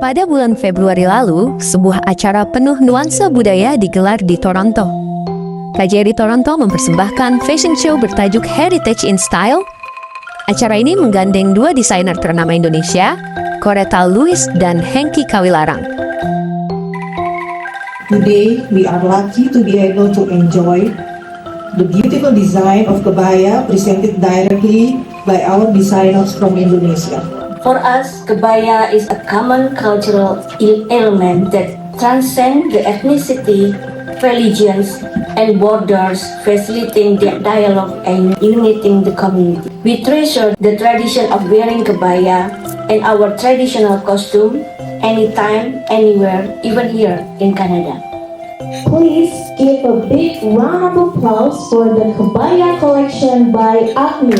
Pada bulan Februari lalu, sebuah acara penuh nuansa budaya digelar di Toronto. KJRI Toronto mempersembahkan fashion show bertajuk Heritage in Style. Acara ini menggandeng dua desainer ternama Indonesia, Coretta Lewis dan Hengky Kawilarang. Today, we are lucky to be able to enjoy the beautiful design of kebaya presented directly by our designers from Indonesia. For us, kebaya is a common cultural element that transcends the ethnicity, religions, and borders, facilitating the dialogue and uniting the community. We treasure the tradition of wearing kebaya and our traditional costume anytime, anywhere, even here in Canada. Please give a big round of applause for the Kebaya collection by Agni.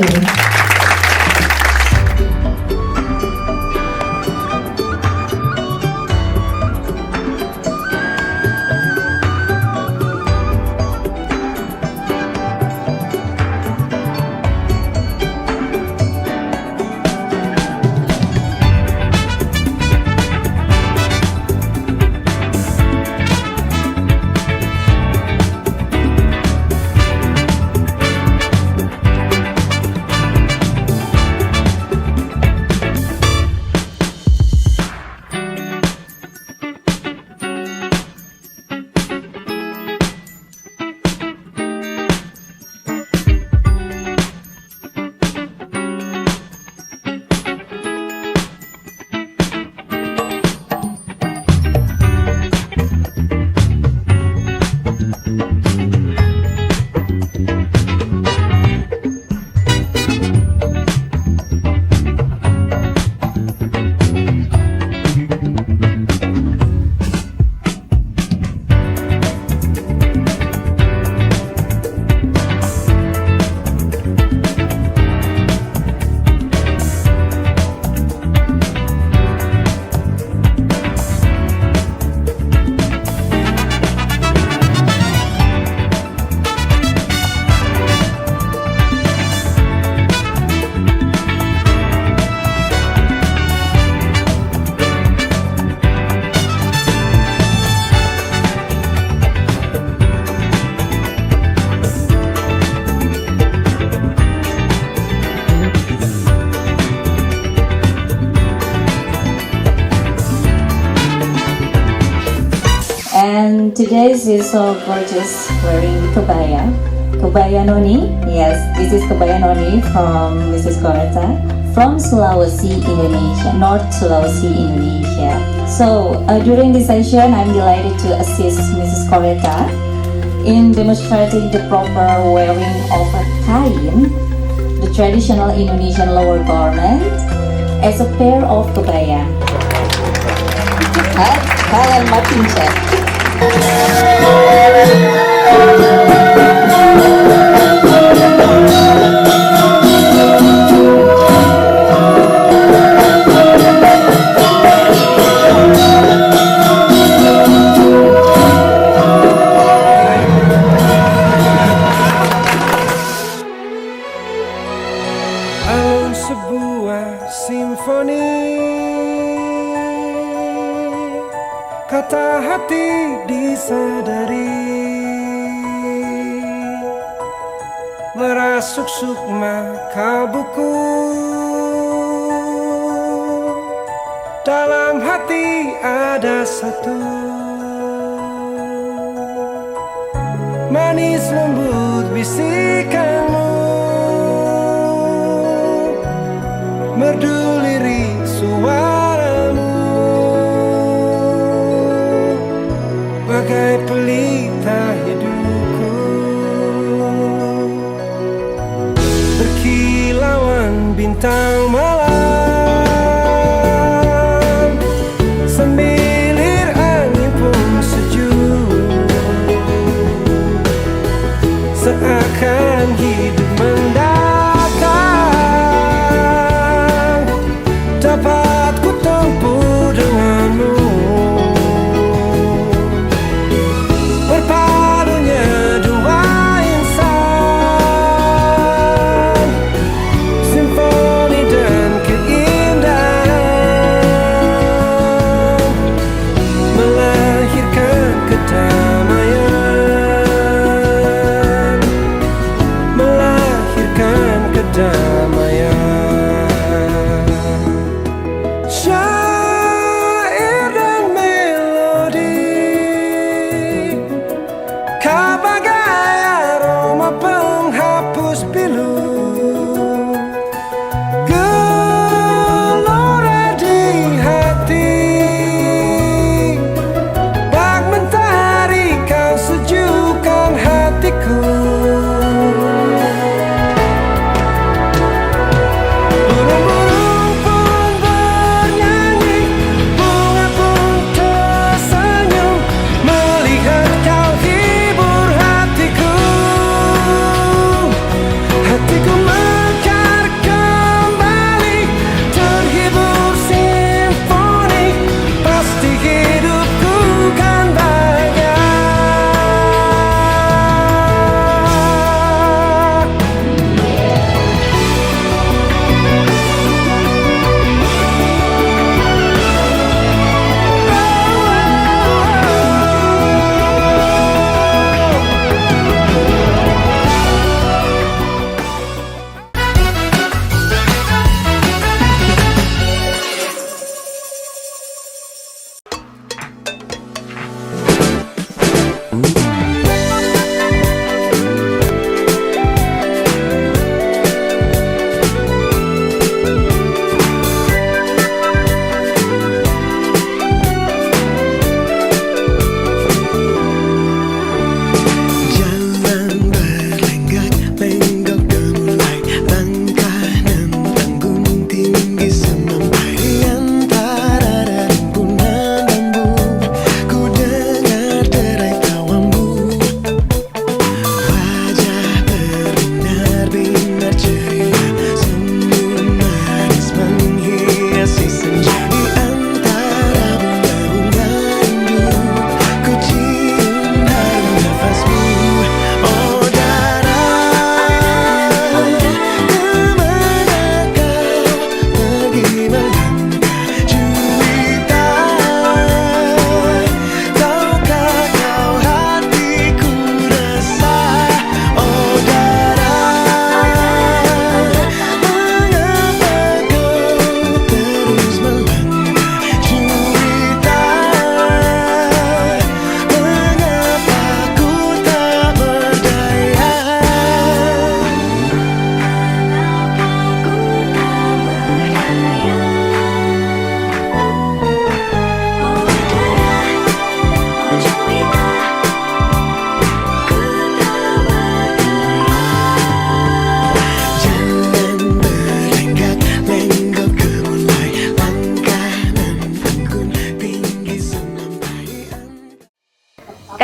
And today is so gorgeous wearing kebaya. Kebaya Noni, yes, this is Kebaya Noni from Mrs. Coretta from Sulawesi, Indonesia, North Sulawesi, Indonesia. So during this session, I'm delighted to assist Mrs. Coretta in demonstrating the proper wearing of a kain, the traditional Indonesian lower garment, as a pair of kebaya. Kalian makin cek. Alun sebuah simfoni, kata hati disadari, merasuk sukma kalbuku, dalam hati ada satu, manis lembut bisikanmu, merdu lirik suaramu, bagai pelita hidupku, berkilauan bintang malam, semilir angin pun sejuk, seakan hidup mendatang, dapat ku tempuh denganmu. Berpadunya dua insan, simfoni dan keindahan,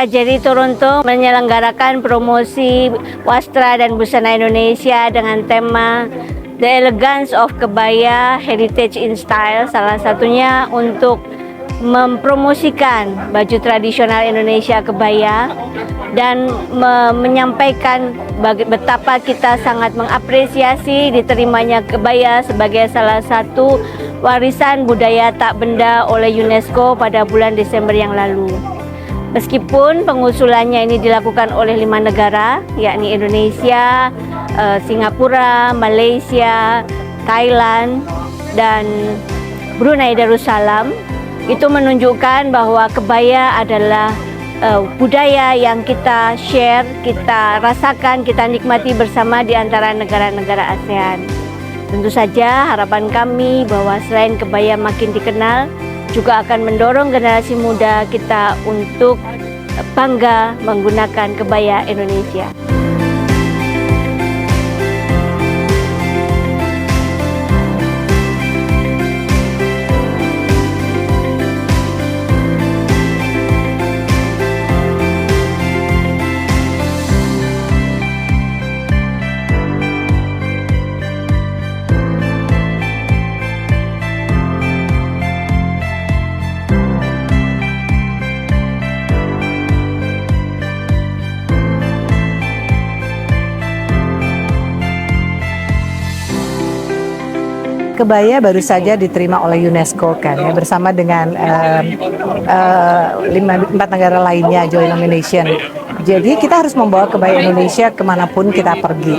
KJRI Toronto menyelenggarakan promosi wastra dan busana Indonesia dengan tema The Elegance of Kebaya Heritage in Style, salah satunya untuk mempromosikan baju tradisional Indonesia kebaya dan menyampaikan betapa kita sangat mengapresiasi diterimanya kebaya sebagai salah satu warisan budaya tak benda oleh UNESCO pada bulan Desember yang lalu. Meskipun pengusulannya ini dilakukan oleh 5 negara, yakni Indonesia, Singapura, Malaysia, Thailand, dan Brunei Darussalam, itu menunjukkan bahwa kebaya adalah budaya yang kita share, kita rasakan, kita nikmati bersama di antara negara-negara ASEAN. Tentu saja harapan kami bahwa selain kebaya makin dikenal, juga akan mendorong generasi muda kita untuk bangga menggunakan kebaya Indonesia. Kebaya baru saja diterima oleh UNESCO kan ya, bersama dengan 4 negara lainnya joint nomination. Jadi kita harus membawa kebaya Indonesia kemanapun kita pergi.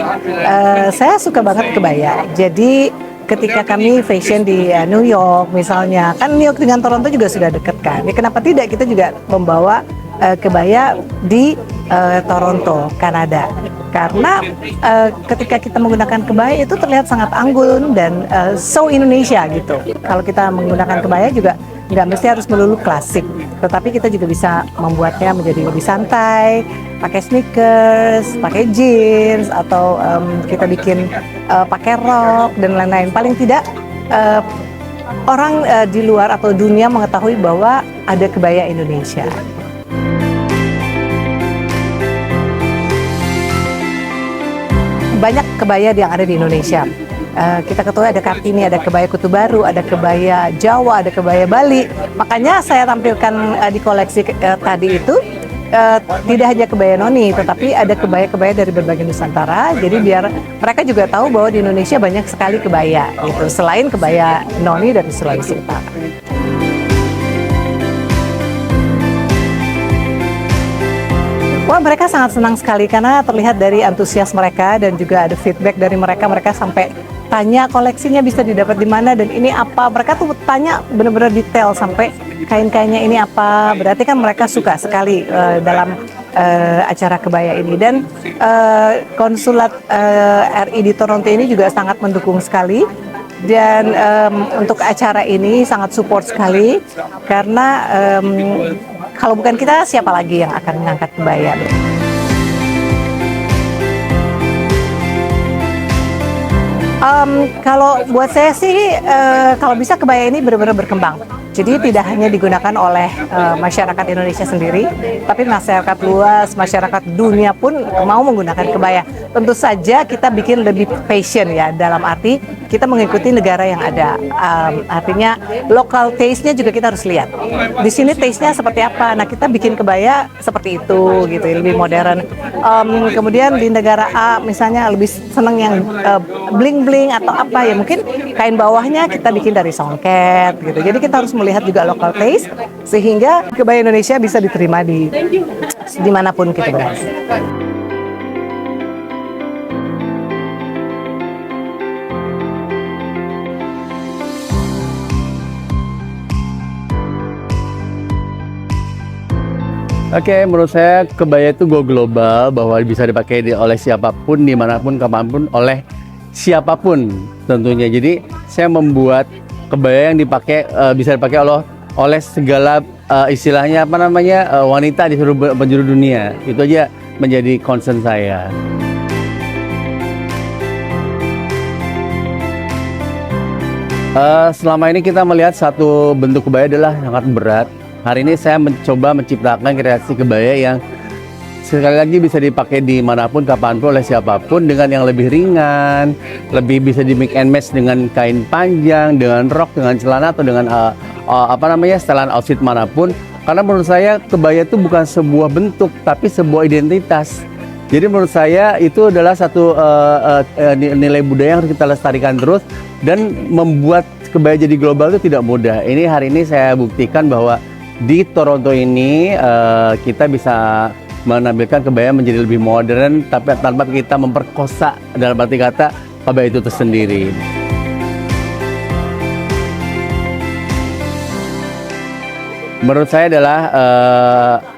Saya suka banget kebaya. Jadi ketika kami fashion di New York misalnya, kan New York dengan Toronto juga sudah dekat kan. Ya, kenapa tidak kita juga membawa kebaya di Toronto, Kanada. Karena ketika kita menggunakan kebaya itu terlihat sangat anggun dan so Indonesia gitu. Kalau kita menggunakan kebaya juga nggak mesti harus melulu klasik, tetapi kita juga bisa membuatnya menjadi lebih santai, pakai sneakers, pakai jeans, atau kita bikin pakai rok dan lain-lain. Paling tidak orang di luar atau dunia mengetahui bahwa ada kebaya Indonesia. Banyak kebaya yang ada di Indonesia. Kita ketahui ada Kartini, ada kebaya Kutu Baru, ada kebaya Jawa, ada kebaya Bali. Makanya saya tampilkan di koleksi tadi itu tidak hanya kebaya Noni, tetapi ada kebaya-kebaya dari berbagai Nusantara. Jadi biar mereka juga tahu bahwa di Indonesia banyak sekali kebaya, gitu. Selain kebaya Noni dari Sulawesi Utara. Wah, mereka sangat senang sekali karena terlihat dari antusias mereka dan juga ada feedback dari mereka. Mereka sampai tanya koleksinya bisa didapat di mana dan ini apa. Mereka tuh tanya benar-benar detail sampai kain-kainnya ini apa. Berarti kan mereka suka sekali dalam acara kebaya ini. Dan konsulat RI di Toronto ini juga sangat mendukung sekali. Dan untuk acara ini sangat support sekali karena kalau bukan kita, siapa lagi yang akan mengangkat kebaya? Kalau buat saya sih, kalau bisa kebaya ini benar-benar berkembang. Jadi tidak hanya digunakan oleh masyarakat Indonesia sendiri, tapi masyarakat luas, masyarakat dunia pun mau menggunakan kebaya. Tentu saja kita bikin lebih fashion ya, dalam arti kita mengikuti negara yang ada. Artinya local taste-nya juga kita harus lihat. Di sini taste-nya seperti apa? Nah, kita bikin kebaya seperti itu gitu, lebih modern. Kemudian di negara A misalnya lebih seneng yang bling-bling atau apa ya, mungkin kain bawahnya kita bikin dari songket gitu. Jadi kita harus melihat juga local taste sehingga kebaya Indonesia bisa diterima di dimanapun kita berada. Oke, menurut saya kebaya itu go global, bahwa bisa dipakai oleh siapapun, dimanapun, kapanpun, oleh siapapun tentunya. Jadi saya membuat kebaya yang dipakai bisa dipakai oleh segala istilahnya apa namanya wanita di seluruh penjuru dunia. Itu aja menjadi concern saya. Selama ini kita melihat satu bentuk kebaya adalah sangat berat, Hari ini saya mencoba menciptakan kreasi kebaya yang sekali lagi bisa dipakai dimanapun, kapanpun, oleh siapapun, dengan yang lebih ringan, lebih bisa di mix and match dengan kain panjang, dengan rok, dengan celana, atau dengan setelan outfit manapun. Karena menurut saya kebaya itu bukan sebuah bentuk, tapi sebuah identitas. Jadi menurut saya itu adalah satu nilai budaya yang harus kita lestarikan terus, dan membuat kebaya jadi global itu tidak mudah. Ini hari ini saya buktikan bahwa di Toronto ini kita bisa menampilkan kebaya menjadi lebih modern, tapi tanpa kita memperkosa dalam arti kata kebaya itu tersendiri. Menurut saya adalah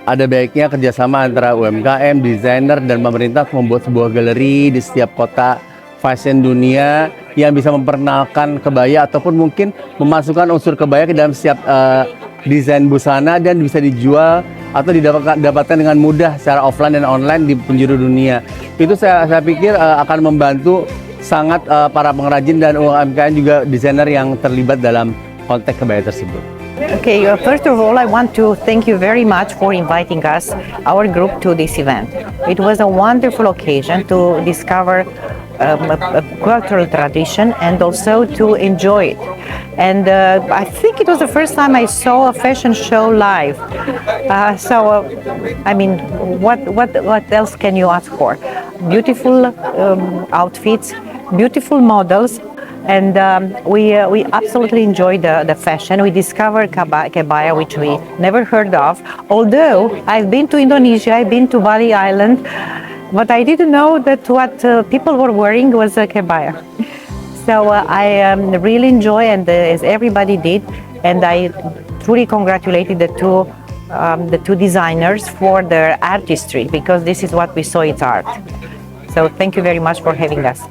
ada baiknya kerjasama antara UMKM, desainer, dan pemerintah membuat sebuah galeri di setiap kota fashion dunia yang bisa memperkenalkan kebaya, ataupun mungkin memasukkan unsur kebaya ke dalam setiap desain busana, dan bisa dijual atau didapatkan dengan mudah secara offline dan online di penjuru dunia. Itu saya pikir akan membantu sangat para pengrajin dan UMKM juga desainer yang terlibat dalam konteks kebaya tersebut. Okay, first of all, I want to thank you very much for inviting us, our group, to this event. It was a wonderful occasion to discover a cultural tradition and also to enjoy it. And I think it was the first time I saw a fashion show live. I mean, what else can you ask for? Beautiful outfits, beautiful models. And we absolutely enjoyed the fashion. We discovered kebaya, which we never heard of. Although I've been to Indonesia, I've been to Bali Island, but I didn't know that what people were wearing was a kebaya. So I really enjoy, and as everybody did, and I truly congratulated the two designers for their artistry, because this is what we saw, it's art. So thank you very much for having us.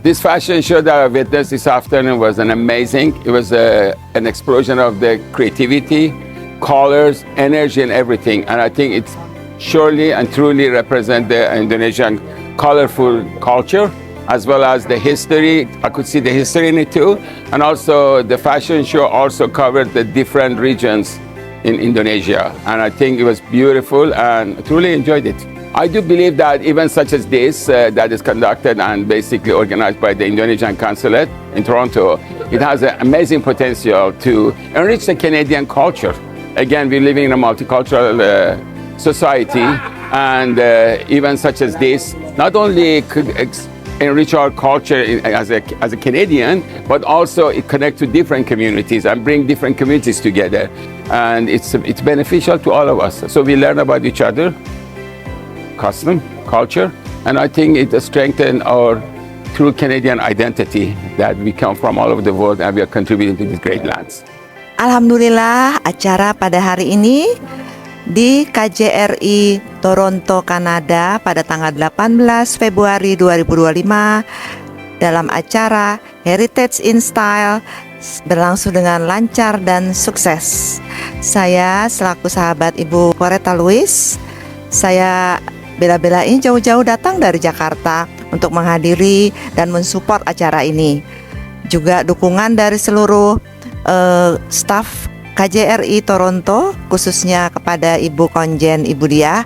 This fashion show that I witnessed this afternoon was amazing. It was an explosion of the creativity, colors, energy, and everything. And I think it surely and truly represents the Indonesian colorful culture, as well as the history. I could see the history in it too. And also the fashion show also covered the different regions in Indonesia. And I think it was beautiful and truly enjoyed it. I do believe that events such as this that is conducted and basically organized by the Indonesian Consulate in Toronto, it has an amazing potential to enrich the Canadian culture. Again, we're living in a multicultural society, and events such as this not only could enrich our culture as a Canadian, but also it connect to different communities and bring different communities together. And it's beneficial to all of us. So we learn about each other, custom, culture, and I think it strengthens our true Canadian identity that we come from all over the world and we are contributing to these great lands. Alhamdulillah, acara pada hari ini di KJRI Toronto, Kanada pada tanggal 18 Februari 2025 dalam acara Heritage in Style berlangsung dengan lancar dan sukses. Saya selaku sahabat Ibu Coretta Lewis, saya bela-belain jauh-jauh datang dari Jakarta untuk menghadiri dan mensupport acara ini. Juga dukungan dari seluruh staf KJRI Toronto, khususnya kepada Ibu Konjen Ibu Diah.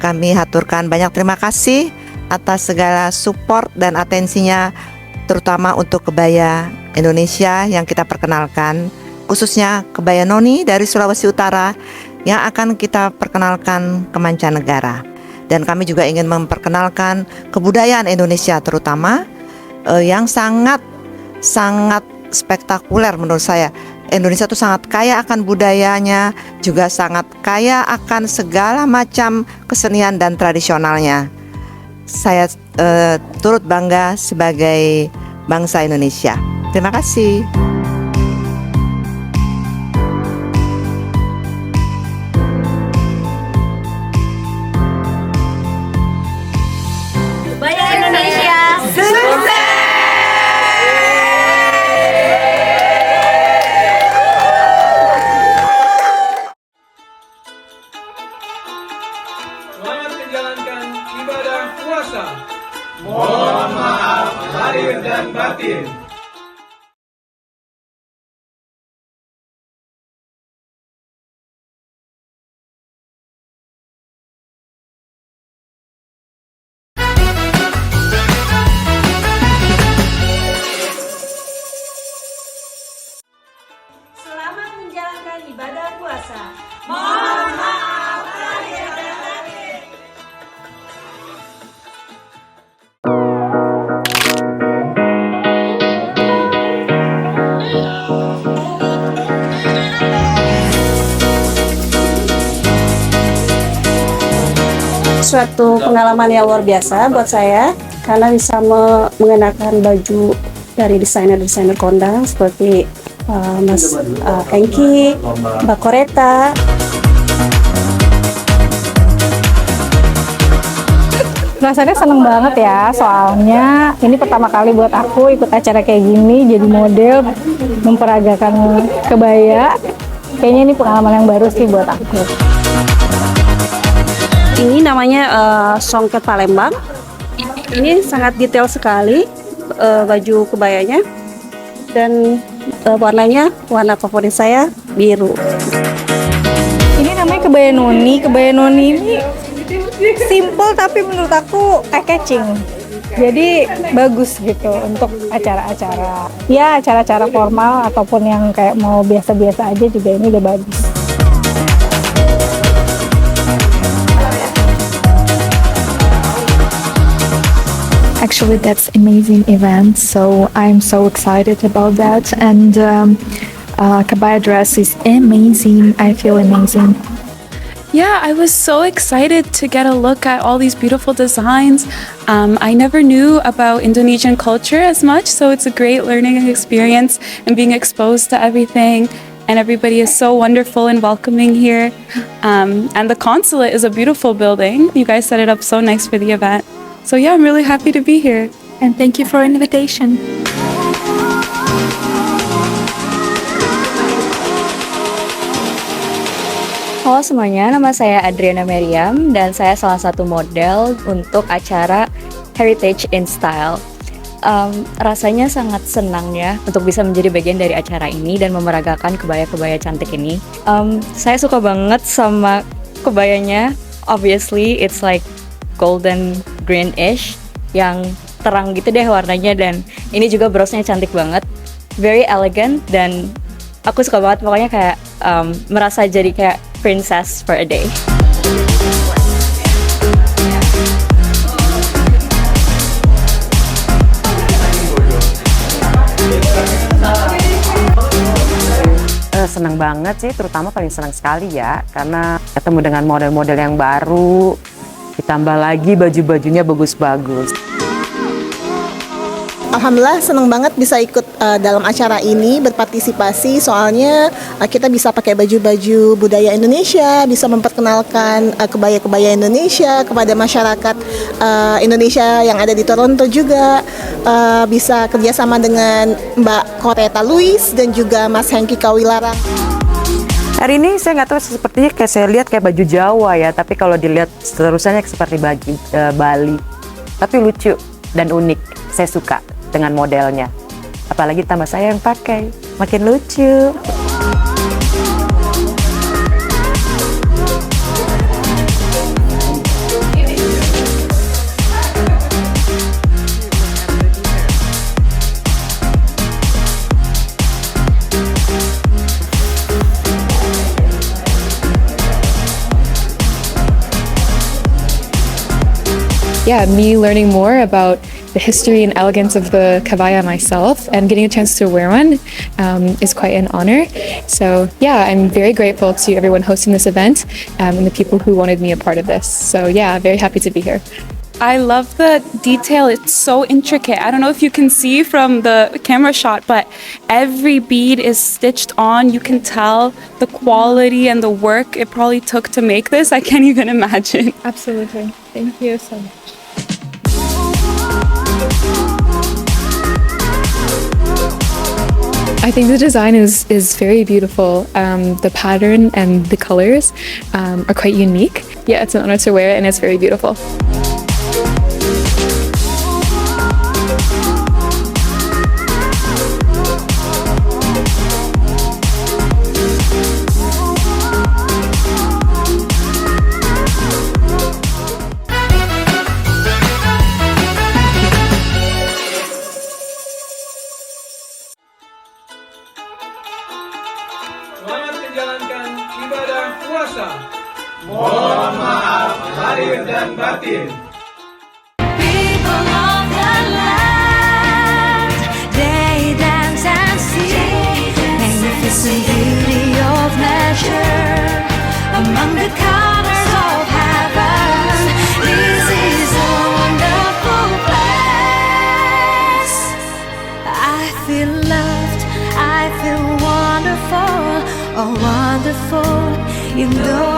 Kami haturkan banyak terima kasih atas segala support dan atensinya, terutama untuk kebaya Indonesia yang kita perkenalkan, khususnya kebaya Noni dari Sulawesi Utara yang akan kita perkenalkan ke mancanegara. Dan kami juga ingin memperkenalkan kebudayaan Indonesia, terutama yang sangat spektakuler menurut saya. Indonesia itu sangat kaya akan budayanya, juga sangat kaya akan segala macam kesenian dan tradisionalnya. Saya turut bangga sebagai bangsa Indonesia. Terima kasih. Selamat menjalankan ibadah puasa. Mohon maaf lahir dan batin. suatu pengalaman yang luar biasa buat saya karena bisa mengenakan baju dari desainer-desainer kondang seperti Mas Engki, Mbak Koreta. Rasanya seneng banget ya, soalnya ini pertama kali buat aku ikut acara kayak gini, jadi model, memperagakan kebaya. Kayaknya ini pengalaman yang baru sih buat aku. Ini namanya songket Palembang. Ini sangat detail sekali baju kebayanya, dan warnanya warna favorit saya biru. Ini namanya kebaya noni. Kebaya noni ini simple tapi menurut aku eye-catching. Jadi bagus gitu untuk acara-acara, ya acara-acara formal ataupun yang kayak mau biasa-biasa aja juga ini udah bagus. Actually, that's amazing event. So I'm so excited about that. And Kebaya dress is amazing. I feel amazing. Yeah, I was so excited to get a look at all these beautiful designs. I never knew about Indonesian culture as much, so it's a great learning experience and being exposed to everything. And everybody is so wonderful and welcoming here. And the consulate is a beautiful building. You guys set it up so nice for the event. So yeah, I'm really happy to be here. And thank you for the invitation. Halo semuanya, nama saya Adriana Meriam dan saya salah satu model untuk acara Heritage in Style. Rasanya sangat senang ya untuk bisa menjadi bagian dari acara ini dan memeragakan kebaya-kebaya cantik ini. Saya suka banget sama kebayanya. Obviously, it's like golden greenish yang terang gitu deh warnanya, dan ini juga brosnya cantik banget, very elegant, dan aku suka banget pokoknya kayak merasa jadi kayak princess for a day. Senang banget sih, terutama paling senang sekali ya karena ketemu dengan model-model yang baru, ditambah lagi baju-bajunya bagus-bagus. Alhamdulillah seneng banget bisa ikut dalam acara ini, berpartisipasi, soalnya kita bisa pakai baju-baju budaya Indonesia, bisa memperkenalkan kebaya-kebaya Indonesia kepada masyarakat Indonesia yang ada di Toronto juga, bisa kerjasama dengan Mbak Koreta Louis dan juga Mas Hengki Kawilarang. Hari ini saya nggak tahu, sepertinya kayak saya lihat kayak baju Jawa ya, tapi kalau dilihat seterusnya seperti baju Bali, tapi lucu dan unik, saya suka dengan modelnya, apalagi tambah saya yang pakai, makin lucu. Yeah, me learning more about the history and elegance of the kabaya myself and getting a chance to wear one is quite an honor. So yeah, I'm very grateful to everyone hosting this event and the people who wanted me a part of this. So yeah, very happy to be here. I love the detail. It's so intricate. I don't know if you can see from the camera shot, but every bead is stitched on. You can tell the quality and the work it probably took to make this. I can't even imagine. Absolutely. Thank you so much. I think the design is very beautiful. The pattern and the colors are quite unique. Yeah, it's an honor to wear it and it's very beautiful. Selamat menjalankan ibadah puasa. Mohon maaf lahir dan batin. People of the land, they dance and sing, magnificent beauty of nature, among the colors of heaven, all wonderful. You know